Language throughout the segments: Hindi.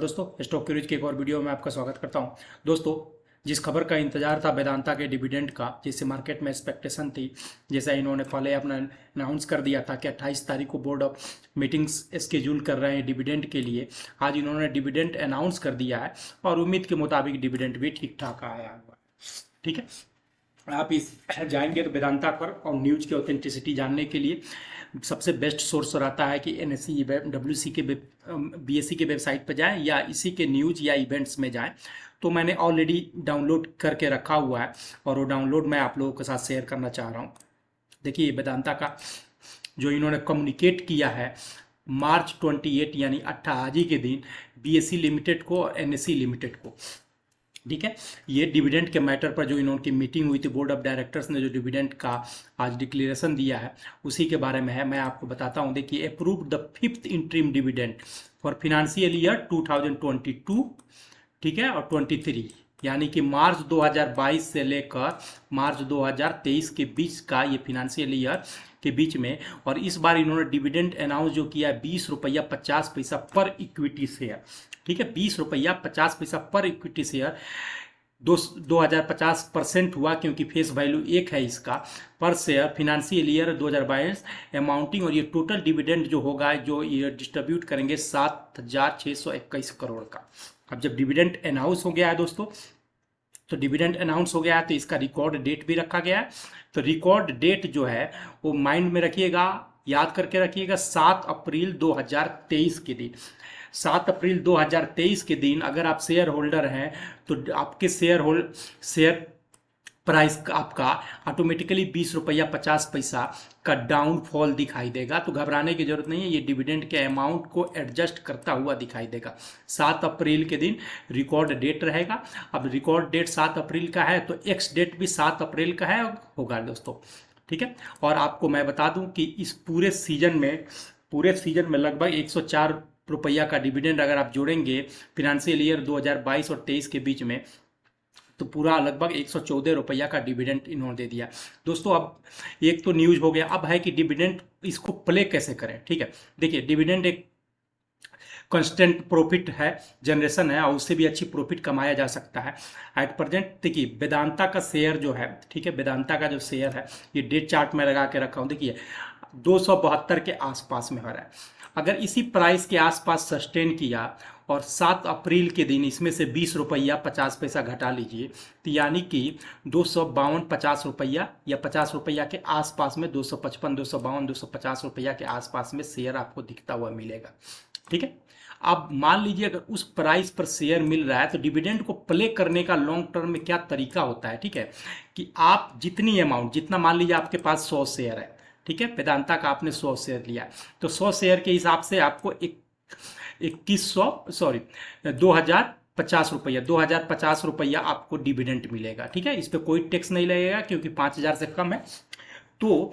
दोस्तों, स्टॉक क्रूज के एक और वीडियो में आपका स्वागत करता हूं। दोस्तों, जिस खबर का इंतजार था वेदांता के डिविडेंड का, जिससे मार्केट में एक्सपेक्टेशन थी, जैसा इन्होंने पहले अपना अनाउंस कर दिया था कि 28 तारीख को बोर्ड ऑफ मीटिंग्स स्केड्यूल कर रहे हैं डिविडेंड के लिए। आज इन्होंने डिविडेंड अनाउंस कर दिया है और उम्मीद के मुताबिक डिविडेंड भी ठीक ठाक आया हुआ है। ठीक है, आप इस जाएंगे तो वेदांता पर और न्यूज की ऑथेंटिसिटी जानने के लिए सबसे बेस्ट सोर्स रहता है कि एनएससी डब्ल्यूसी के बीएससी के वेबसाइट पर जाएं या इसी के न्यूज या इवेंट्स में जाएं। तो मैंने ऑलरेडी डाउनलोड करके रखा हुआ है और वो डाउनलोड मैं आप लोगों के साथ शेयर करना चाह रहा हूँ। देखिए, वेदांता का जो इन्होंने कम्युनिकेट किया है मार्च 28 यानी 18 आज ही के दिन बीएससी लिमिटेड को और एनएससी लिमिटेड को। ठीक है, ये डिविडेंड के मैटर पर जो इन्होंने मीटिंग हुई थी, बोर्ड ऑफ डायरेक्टर्स ने जो डिविडेंड का आज डिक्लेरेशन दिया है उसी के बारे में है। मैं आपको बताता हूं। देखिए, approved the 5th interim dividend for financial year 2022, ठीक है, और 23, यानी कि मार्च 2022 से लेकर मार्च 2023 के बीच का ये फिनेंशियल ईयर के बीच में। और इस बार इन्होंने डिविडेंड अनाउंस जो किया है 20 रुपया 50 पैसा पर इक्विटी शेयर। ठीक है, 20 रुपया 50 पैसा पर इक्विटी शेयर 2050% हुआ, क्योंकि फेस वैल्यू 1 है इसका पर शेयर फिनेंशियल ईयर 2022 अमाउंटिंग। और ये टोटल डिविडेंड जो होगा, जो ये डिस्ट्रीब्यूट करेंगे 7,621 करोड़ का। अब जब डिविडेंड अनाउंस हो गया है दोस्तों, तो डिविडेंड अनाउंस हो गया है तो इसका रिकॉर्ड डेट भी रखा गया है। तो रिकॉर्ड डेट जो है वो माइंड में रखिएगा, याद करके रखिएगा, 7 अप्रैल 2023 के दिन। 7 अप्रैल 2023 के दिन अगर आप शेयर होल्डर हैं तो आपके शेयर प्राइस आपका ऑटोमेटिकली 20 रुपया 50 पैसा का डाउनफॉल दिखाई देगा। तो घबराने की जरूरत नहीं है, ये डिविडेंड के अमाउंट को एडजस्ट करता हुआ दिखाई देगा। 7 अप्रैल के दिन रिकॉर्ड डेट रहेगा। अब रिकॉर्ड डेट 7 अप्रैल का है तो एक्स डेट भी 7 अप्रैल का है होगा दोस्तों। ठीक है, और आपको मैं बता दूं कि इस पूरे सीजन में लगभग 104 रुपया का डिविडेंड अगर आप जोड़ेंगे फिनेंशियल ईयर 2022 और 23 के बीच में, तो पूरा लगभग 114 रुपया का डिविडेंड इन्होंने दे दिया दोस्तों। अब एक तो न्यूज हो गया, अब है कि डिविडेंड इसको प्ले कैसे करें। ठीक है, देखिए, डिविडेंड एक कांस्टेंट प्रॉफिट है, जनरेशन है, और उससे भी अच्छी प्रॉफिट कमाया जा सकता है एट प्रेजेंट। देखिए, वेदांता का शेयर जो है, ठीक है, वेदांता का जो शेयर है ये डेट चार्ट में लगा के रखा हूँ। देखिए, 272 के आसपास में हो रहा है। अगर इसी प्राइस के आसपास सस्टेन किया और 7 अप्रैल के दिन इसमें से 20 रुपया 50 पैसा घटा लीजिए, तो यानी कि 252 50 रुपया या 50 रुपया के आसपास में 255 252 250 रुपया के आसपास में शेयर आपको दिखता हुआ मिलेगा। ठीक है, अब मान लीजिए अगर उस प्राइस पर शेयर मिल रहा है तो डिविडेंड को प्ले करने का लॉन्ग टर्म में क्या तरीका होता है। ठीक है, कि आप जितनी अमाउंट, जितना मान लीजिए आपके पास 100 शेयर है, ठीक है, वेदांता का आपने 100 शेयर लिया, तो 100 शेयर के हिसाब से आपको 2050 रुपया आपको डिविडेंड मिलेगा। ठीक है, इस पर कोई टैक्स नहीं लगेगा क्योंकि 5,000 से कम है। तो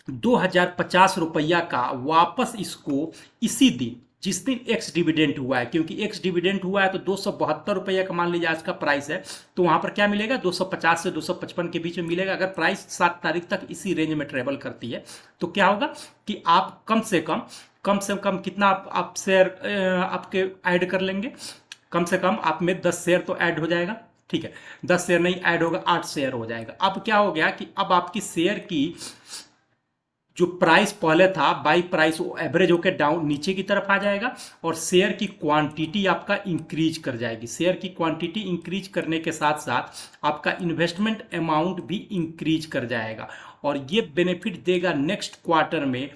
2050 रुपया का वापस इसको इसी दिन, जिस दिन एक्स डिविडेंड हुआ है, क्योंकि एक्स डिविडेंड हुआ है तो 272 रुपया का मान लीजिए आज का प्राइस है, तो वहां पर क्या मिलेगा, 250 से 255 के बीच में मिलेगा। अगर प्राइस 7 तारीख तक इसी रेंज में ट्रेवल करती है तो क्या होगा कि आप कम से कम कितना आप शेयर आपके ऐड कर लेंगे, कम से कम आप में 10 शेयर तो ऐड हो जाएगा। ठीक है, 10 शेयर नहीं ऐड होगा, 8 शेयर हो जाएगा। अब क्या हो गया कि अब आपकी शेयर की जो प्राइस पहले था बाई प्राइस वो एवरेज होकर डाउन नीचे की तरफ आ जाएगा और शेयर की क्वांटिटी आपका इंक्रीज कर जाएगी। शेयर की क्वांटिटी इंक्रीज करने के साथ साथ आपका इन्वेस्टमेंट अमाउंट भी इंक्रीज कर जाएगा और ये बेनिफिट देगा नेक्स्ट क्वार्टर में,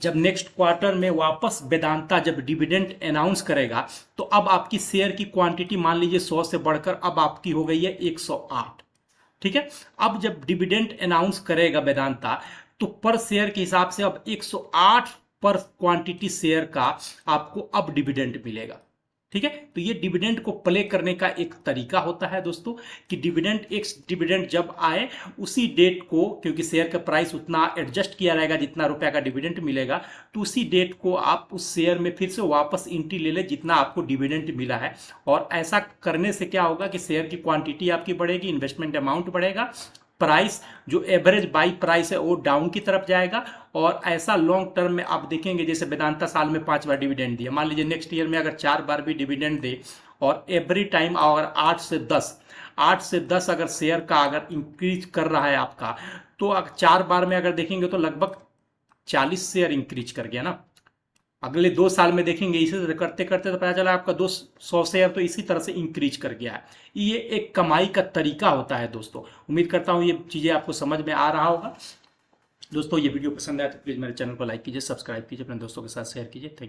जब नेक्स्ट क्वार्टर में वापस वेदांता जब डिविडेंड अनाउंस करेगा तो अब आपकी शेयर की क्वांटिटी मान लीजिए 100 से बढ़कर अब आपकी हो गई है 108। ठीक है, अब जब डिविडेंड अनाउंस करेगा वेदांता तो पर शेयर के हिसाब से अब 108 पर क्वांटिटी शेयर का आपको अब डिविडेंड मिलेगा। ठीक है, तो ये डिविडेंड को प्ले करने का एक तरीका होता है दोस्तों कि डिविडेंड जब आए उसी डेट को, क्योंकि शेयर का प्राइस उतना एडजस्ट किया रहेगा जितना रुपया का डिविडेंड मिलेगा, तो उसी डेट को आप उस शेयर में फिर से वापस एंट्री ले ले जितना आपको डिविडेंड मिला है। और ऐसा करने से क्या होगा कि शेयर की क्वांटिटी आपकी बढ़ेगी, इन्वेस्टमेंट अमाउंट बढ़ेगा प्राइस जो एवरेज बाई प्राइस है वो डाउन की तरफ जाएगा। और ऐसा लॉन्ग टर्म में आप देखेंगे जैसे वेदांता साल में 5 बार डिविडेंड दिया, मान लीजिए नेक्स्ट ईयर में अगर 4 बार भी डिविडेंड दे और एवरी टाइम अगर 8 से 10 अगर शेयर का अगर इंक्रीज कर रहा है आपका, तो अगर 4 बार में अगर देखेंगे तो लगभग 40 शेयर इंक्रीज कर गया ना। अगले 2 साल में देखेंगे इसी तरह करते करते तो पता चला आपका 200 शेयर तो इसी तरह से इंक्रीज कर गया है। ये एक कमाई का तरीका होता है दोस्तों। उम्मीद करता हूँ ये चीज़ें आपको समझ में आ रहा होगा। दोस्तों ये वीडियो पसंद आया तो प्लीज़ मेरे चैनल को लाइक कीजिए, सब्सक्राइब कीजिए, अपने दोस्तों के साथ शेयर कीजिए। Thank you.